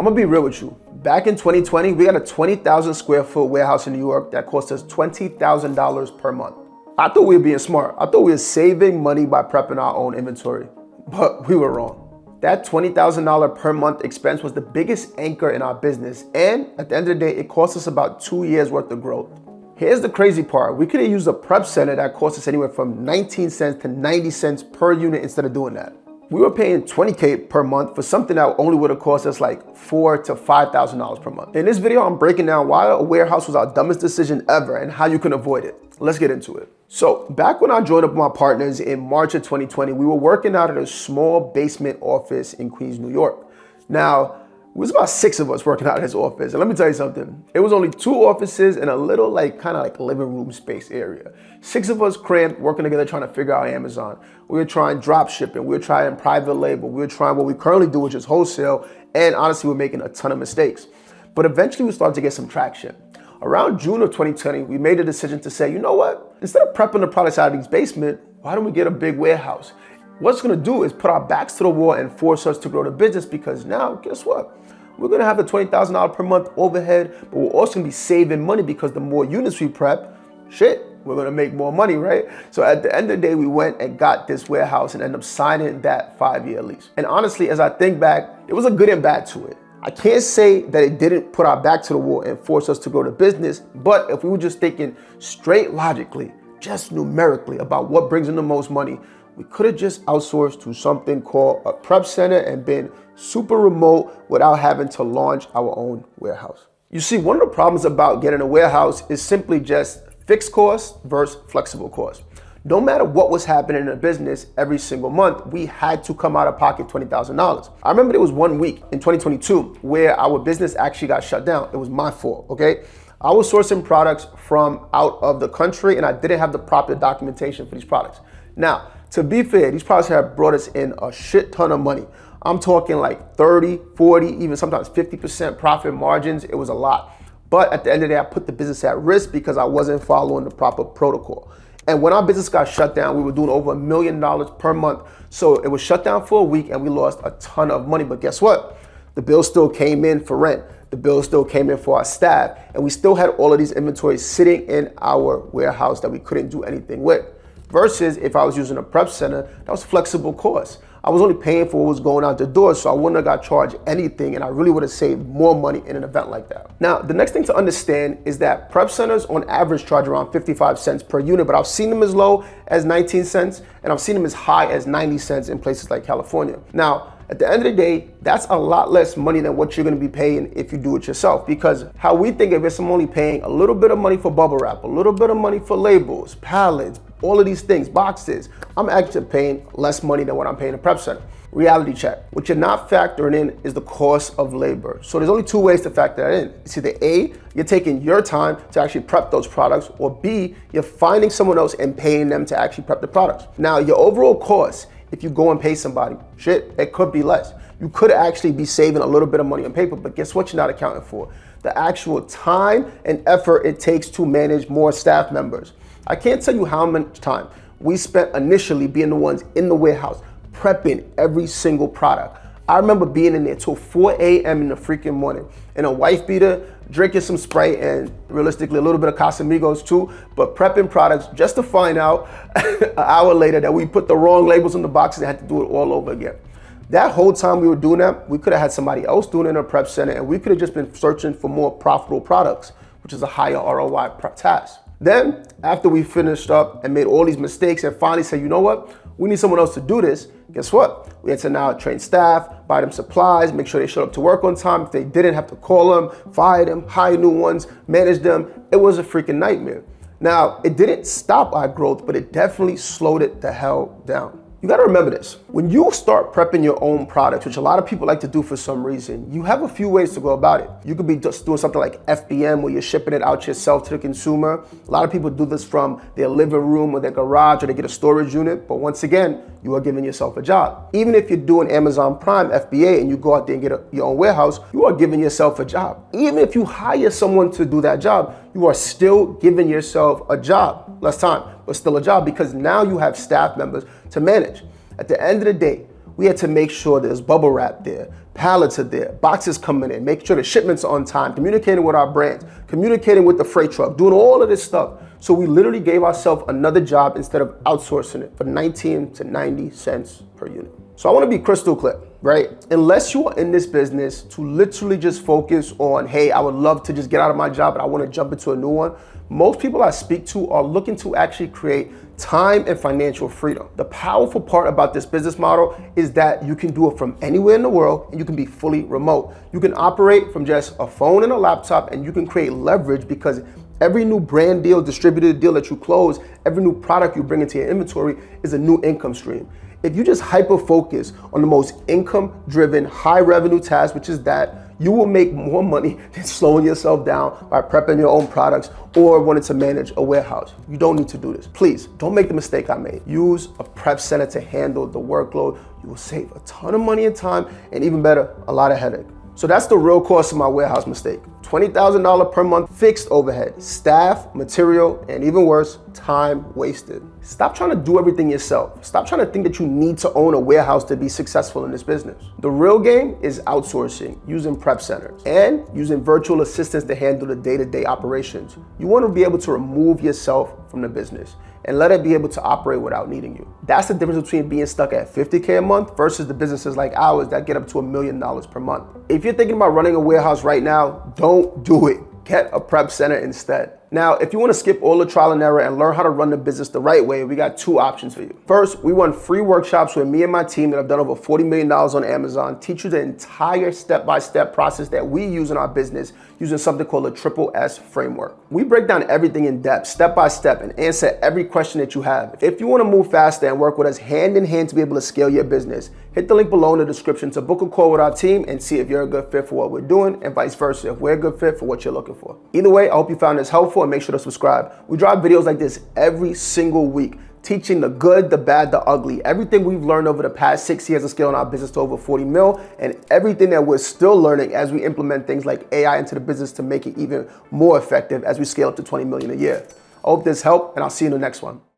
I'm gonna be real with you. Back in 2020, we got a 20,000 square foot warehouse in New York that cost us $20,000 per month. I thought we were being smart. I thought we were saving money by prepping our own inventory, but we were wrong. That $20,000 per month expense was the biggest anchor in our business, and at the end of the day, it cost us about 2 years worth of growth. Here's the crazy part. We could have used a prep center that cost us anywhere from 19 cents to 90 cents per unit instead of doing that. We were paying $20K per month for something that only would have cost us like $4,000 to $5,000 per month. In this video, I'm breaking down why a warehouse was our dumbest decision ever and how you can avoid it. Let's get into it. So back when I joined up with my partners in March of 2020, we were working out of a small basement office in Queens, New York. Now, it was about 6 of us working out of his office. And let me tell you something. It was only 2 offices and a little kind of living room space area. 6 of us crammed working together trying to figure out Amazon. We were trying drop shipping. We were trying private label. We were trying what we currently do, which is wholesale. And honestly, we're making a ton of mistakes. But eventually we started to get some traction. Around June of 2020, we made a decision to say, you know what? Instead of prepping the products out of these basement, why don't we get a big warehouse? What it's gonna do is put our backs to the wall and force us to grow the business, because now, guess what? We're gonna have the $20,000 per month overhead, but we're also gonna be saving money because the more units we prep, we're gonna make more money, right? So at the end of the day, we went and got this warehouse and ended up signing that 5-year lease. And honestly, as I think back, it was a good and bad to it. I can't say that it didn't put our back to the wall and force us to grow the business, but if we were just thinking straight logically, just numerically about what brings in the most money, we could have just outsourced to something called a prep center and been super remote without having to launch our own warehouse. You see, one of the problems about getting a warehouse is simply just fixed costs versus flexible costs. No matter what was happening in the business, every single month, we had to come out of pocket $20,000. I remember there was one week in 2022 where our business actually got shut down. It was my fault, okay? I was sourcing products from out of the country and I didn't have the proper documentation for these products. Now, to be fair, these products have brought us in a shit ton of money. I'm talking like 30, 40, even sometimes 50% profit margins. It was a lot. But at the end of the day, I put the business at risk because I wasn't following the proper protocol. And when our business got shut down, we were doing over $1 million per month. So it was shut down for a week and we lost a ton of money. But guess what? The bill still came in for rent. The bill still came in for our staff. And we still had all of these inventories sitting in our warehouse that we couldn't do anything with. Versus if I was using a prep center, that was flexible costs. I was only paying for what was going out the door, so I wouldn't have got charged anything, and I really would have saved more money in an event like that. Now, the next thing to understand is that prep centers on average charge around 55 cents per unit, but I've seen them as low as 19 cents, and I've seen them as high as 90 cents in places like California. Now, at the end of the day, that's a lot less money than what you're gonna be paying if you do it yourself, because how we think of it is I'm only paying a little bit of money for bubble wrap, a little bit of money for labels, pallets, all of these things, boxes. I'm actually paying less money than what I'm paying a prep center. Reality check. What you're not factoring in is the cost of labor. So there's only 2 ways to factor that in. It's either A, you're taking your time to actually prep those products, or B, you're finding someone else and paying them to actually prep the products. Now, your overall cost, if you go and pay somebody, it could be less. You could actually be saving a little bit of money on paper, but guess what you're not accounting for? The actual time and effort it takes to manage more staff members. I can't tell you how much time we spent initially being the ones in the warehouse, prepping every single product. I remember being in there till 4 a.m. in the freaking morning in a wife beater, drinking some Sprite and realistically a little bit of Casamigos too, but prepping products just to find out an hour later that we put the wrong labels on the boxes and had to do it all over again. That whole time we were doing that, we could have had somebody else doing it in a prep center, and we could have just been searching for more profitable products, which is a higher ROI task. Then, after we finished up and made all these mistakes and finally said, you know what, we need someone else to do this, guess what? We had to now train staff, buy them supplies, make sure they showed up to work on time. If they didn't, have to call them, fire them, hire new ones, manage them. It was a freaking nightmare. Now, it didn't stop our growth, but it definitely slowed it the hell down. You gotta remember this. When you start prepping your own products, which a lot of people like to do for some reason, you have a few ways to go about it. You could be just doing something like FBM, where you're shipping it out yourself to the consumer. A lot of people do this from their living room or their garage, or they get a storage unit. But once again, you are giving yourself a job. Even if you're doing Amazon Prime, FBA, and you go out there and get your own warehouse, you are giving yourself a job. Even if you hire someone to do that job, you are still giving yourself a job. Less time, but still a job, because now you have staff members to manage. At the end of the day, we had to make sure there's bubble wrap there, Pallets are there, boxes coming in, making sure the shipments are on time, communicating with our brands, communicating with the freight truck, doing all of this stuff. So we literally gave ourselves another job instead of outsourcing it for 19 to 90 cents per unit. So I want to be crystal clear, right? Unless you are in this business to literally just focus on, hey, I would love to just get out of my job, but I want to jump into a new one. Most people I speak to are looking to actually create time and financial freedom. The powerful part about this business model is that you can do it from anywhere in the world and you can be fully remote. You can operate from just a phone and a laptop, and you can create leverage because every new brand deal, distributed deal that you close, every new product you bring into your inventory is a new income stream. If you just hyper focus on the most income driven, high revenue task, which is that, you will make more money than slowing yourself down by prepping your own products or wanting to manage a warehouse. You don't need to do this. Please don't make the mistake I made. Use a prep center to handle the workload. You will save a ton of money and time, and even better, a lot of headache. So that's the real cost of my warehouse mistake. $20,000 per month fixed overhead, staff, material, and even worse, time wasted. Stop trying to do everything yourself. Stop trying to think that you need to own a warehouse to be successful in this business. The real game is outsourcing, using prep centers, and using virtual assistants to handle the day-to-day operations. You want to be able to remove yourself from the business and let it be able to operate without needing you. That's the difference between being stuck at $50K a month versus the businesses like ours that get up to $1 million per month. If you're thinking about running a warehouse right now, don't do it. Get a prep center instead. Now, if you want to skip all the trial and error and learn how to run the business the right way, we got two options for you. First, we run free workshops with me and my team that have done over $40 million on Amazon, teach you the entire step-by-step process that we use in our business using something called a Triple S framework. We break down everything in depth, step by step, and answer every question that you have. If you want to move faster and work with us hand in hand to be able to scale your business, hit the link below in the description to book a call with our team and see if you're a good fit for what we're doing, and vice versa, if we're a good fit for what you're looking for. Either way, I hope you found this helpful, and make sure to subscribe. We drop videos like this every single week, teaching the good, the bad, the ugly, everything we've learned over the past 6 years of scaling our business to over 40 mil, and everything that we're still learning as we implement things like AI into the business to make it even more effective as we scale up to 20 million a year. I hope this helped, and I'll see you in the next one.